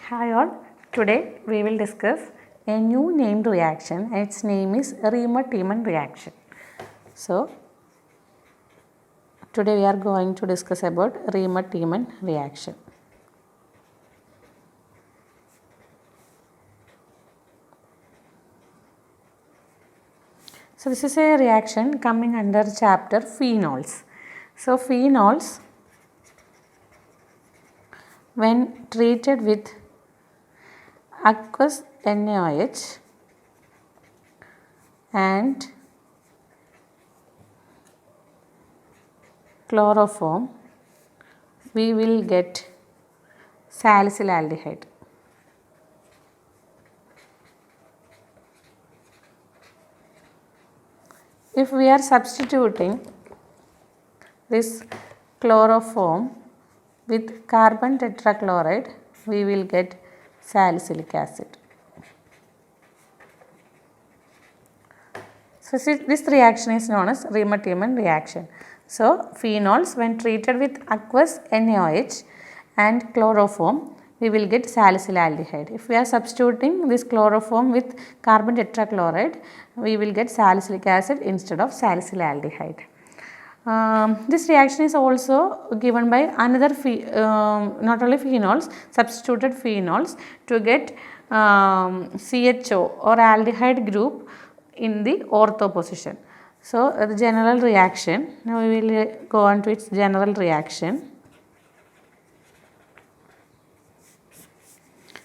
Hi all, today we will discuss a new named reaction. Its name is Riemer-Tiemann reaction. So, today we are going to discuss about Riemer-Tiemann reaction. So, this is a reaction coming under chapter phenols. So, phenols, when treated with aqueous NaOH and chloroform, we will get salicylaldehyde. If we are substituting this chloroform with carbon tetrachloride, we will get salicylic acid. So, this reaction is known as Riemer-Tiemann reaction. So, phenols when treated with aqueous NaOH and chloroform, we will get salicylaldehyde. If we are substituting this chloroform with carbon tetrachloride, we will get salicylic acid instead of salicylaldehyde. This reaction is also given by another not only phenols, substituted phenols to get CHO or aldehyde group in the ortho position. So, the general reaction, now we will go on to its general reaction.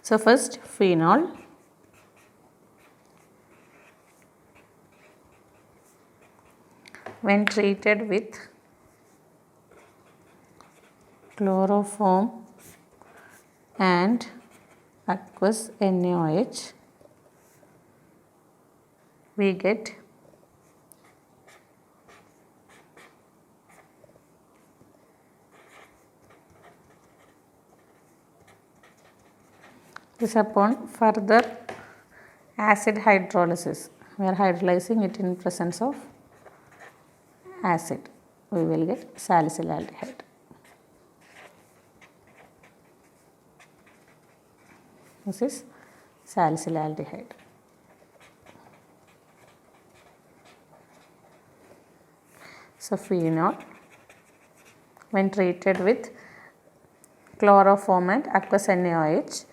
So, first phenol, when treated with chloroform and aqueous NaOH, we get this upon further acid hydrolysis. We are hydrolyzing it in presence of acid. We will get salicylaldehyde. This is salicylaldehyde. So, phenol when treated with chloroform and aqueous NaOH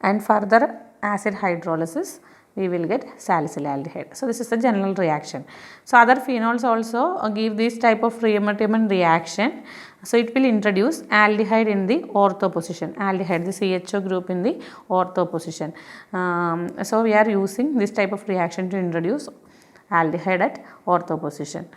and further acid hydrolysis, we will get salicylaldehyde. So, this is the general reaction. So, other phenols also give this type of Riemer-Tiemann reaction. So, it will introduce aldehyde in the ortho position, aldehyde, the CHO group in the ortho position. So, we are using this type of reaction to introduce aldehyde at ortho position.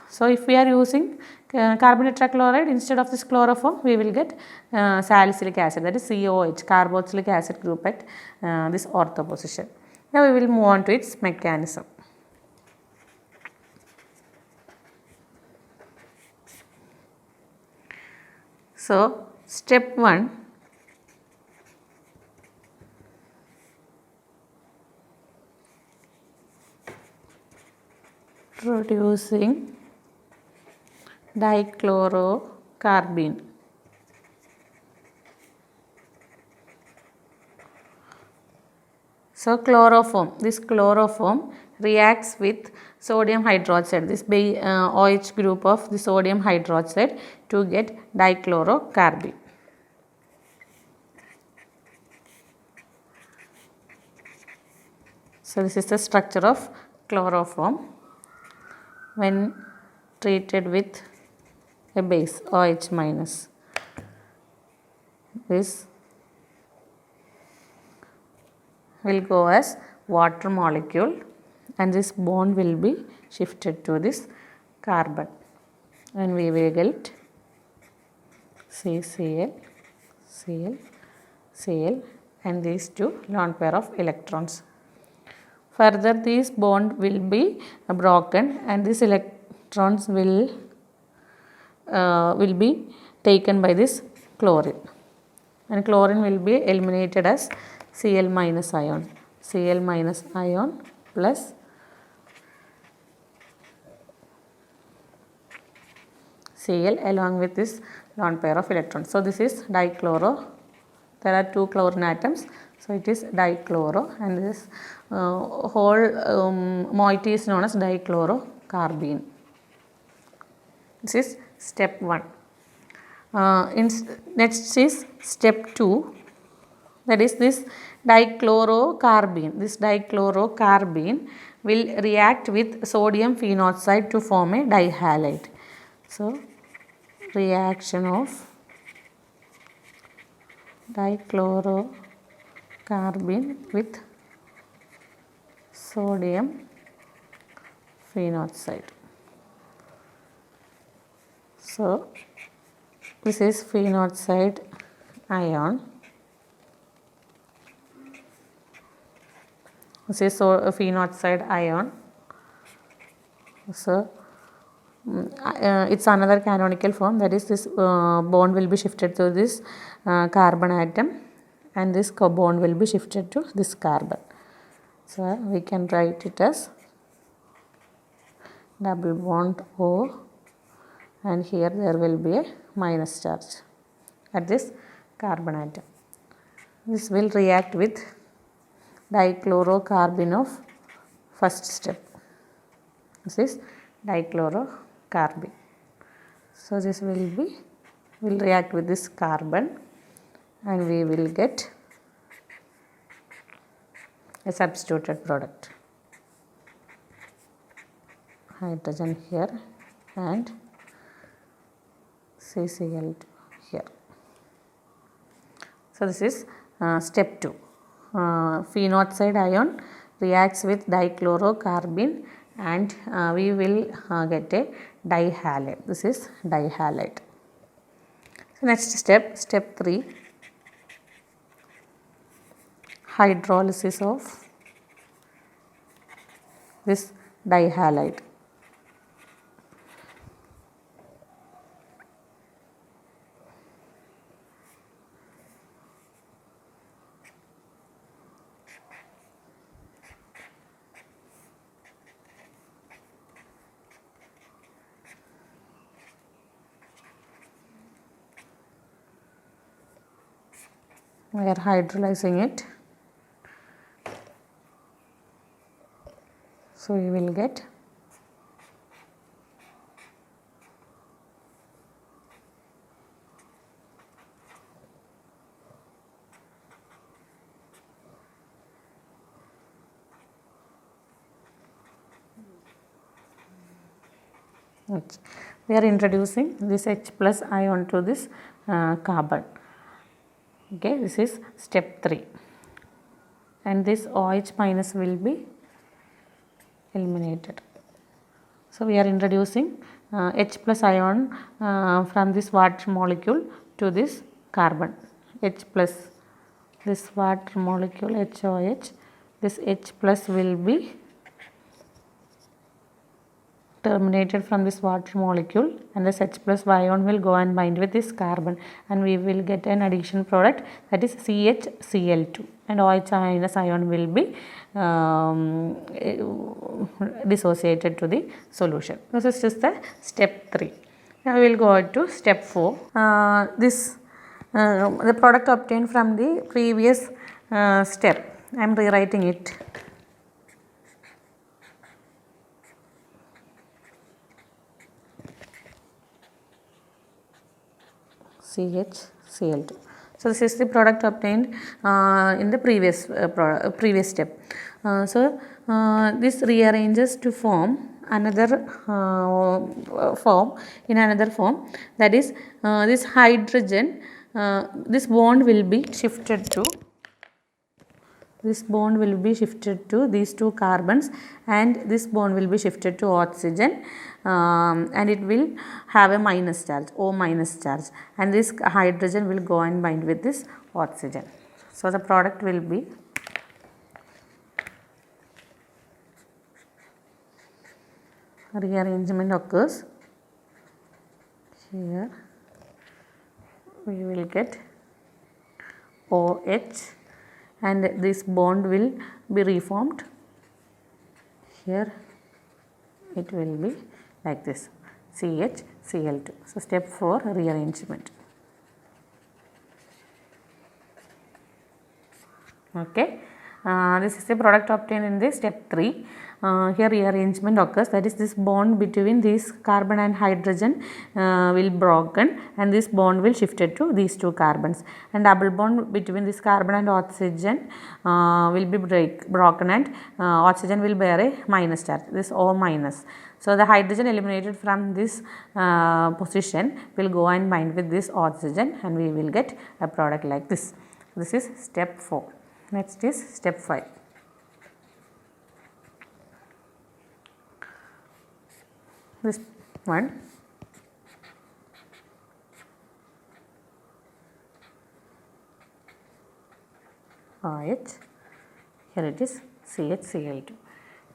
So, if we are using carbon tetrachloride instead of this chloroform, we will get salicylic acid, that is COH, carboxylic acid group at this ortho position. Now, we will move on to its mechanism. So, step 1, producing dichlorocarbene. So, chloroform, this chloroform reacts with sodium hydroxide, this OH group of the sodium hydroxide to get dichlorocarbene. So, this is the structure of chloroform when treated with a base OH minus. This will go as water molecule and this bond will be shifted to this carbon and we will get CCl, Cl, Cl and these two lone pair of electrons. Further, this bond will be broken and these electrons will be taken by this chlorine and chlorine will be eliminated as Cl minus ion, Cl minus ion plus Cl along with this lone pair of electrons. So, this is dichlorocarbene. there are 2 chlorine atoms, so it is dichloro, and this whole moiety is known as dichlorocarbene. This is step 1. Next is step 2, that is this dichlorocarbene. This dichlorocarbene will react with sodium phenoxide to form a dihalide. So, reaction of dichlorocarbene with sodium phenoxide. So, this is phenoxide ion. This is a phenoxide ion. So, it's another canonical form, that is this bond will be shifted to this carbon atom, and this bond will be shifted to this carbon. So, we can write it as double bond O, and here there will be a minus charge at this carbon atom. This will react with dichlorocarbene of first step. This is dichlorocarbene. So, this will react with this carbon, and we will get a substituted product. Hydrogen here and CCl2 here. So, this is step 2. Phenoxide ion reacts with dichlorocarbene, and we will get a dihalide. This is dihalide. So, next step, step 3, hydrolysis of this dihalide. We are hydrolyzing it. So, we will get we are introducing this H plus ion to this carbon. Okay, this is step 3, and this OH minus will be eliminated. So, we are introducing H plus ion from this water molecule to this carbon. H plus, this water molecule HOH, this H plus will be terminated from this water molecule, and this H plus ion will go and bind with this carbon, and we will get an addition product, that is CHCl2, and OH minus ion will be dissociated to the solution. This is just the step 3. Now, we will go to step 4. The product obtained from the previous step, I am rewriting it. CHCl2. So, this is the product obtained in the previous step. This rearranges to form another form, that is this hydrogen, this bond will be shifted to these 2 carbons, and this bond will be shifted to oxygen, and it will have a minus charge, O minus charge, and this hydrogen will go and bind with this oxygen. So, the product will be rearrangement occurs here. We will get OH, and this bond will be reformed. Here it will be like this, CHCl2. So, step 4, rearrangement. Okay. This is the product obtained in the step 3. Here rearrangement occurs, that is this bond between this carbon and hydrogen will broken, and this bond will shifted to these two carbons, and double bond between this carbon and oxygen will be broken, and oxygen will bear a minus charge, this O minus. So, the hydrogen eliminated from this position will go and bind with this oxygen, and we will get a product like this. This is step 4. Next is step 5. This one, OH, here it is CHCl2.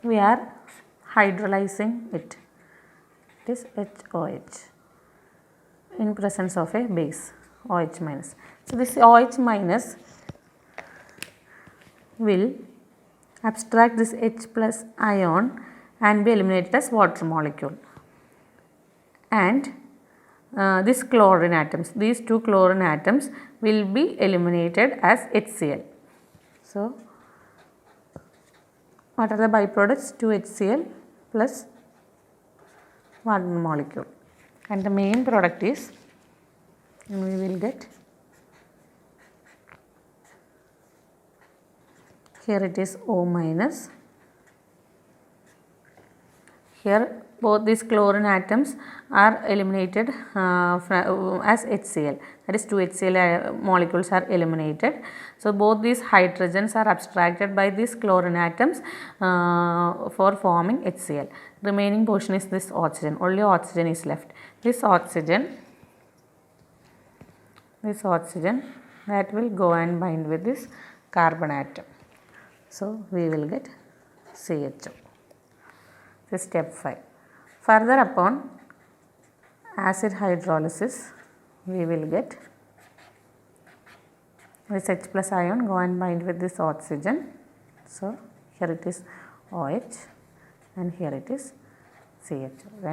We are hydrolyzing it. It is HOH in presence of a base OH minus. So, this OH minus will abstract this H plus ion and be eliminated as water molecule, and this chlorine atoms, these two chlorine atoms will be eliminated as HCl. So, what are the byproducts? 2 HCl plus water molecule, and the main product is, and we will get, here it is O minus. Here both these chlorine atoms are eliminated as HCl, that is 2 HCl molecules are eliminated. So, both these hydrogens are abstracted by these chlorine atoms for forming HCl. Remaining portion is this oxygen, only oxygen is left. This oxygen that will go and bind with this carbon atom. So, we will get CHO. This is step 5. Further upon acid hydrolysis, we will get this H plus ion go and bind with this oxygen. So, here it is OH and here it is CHO. When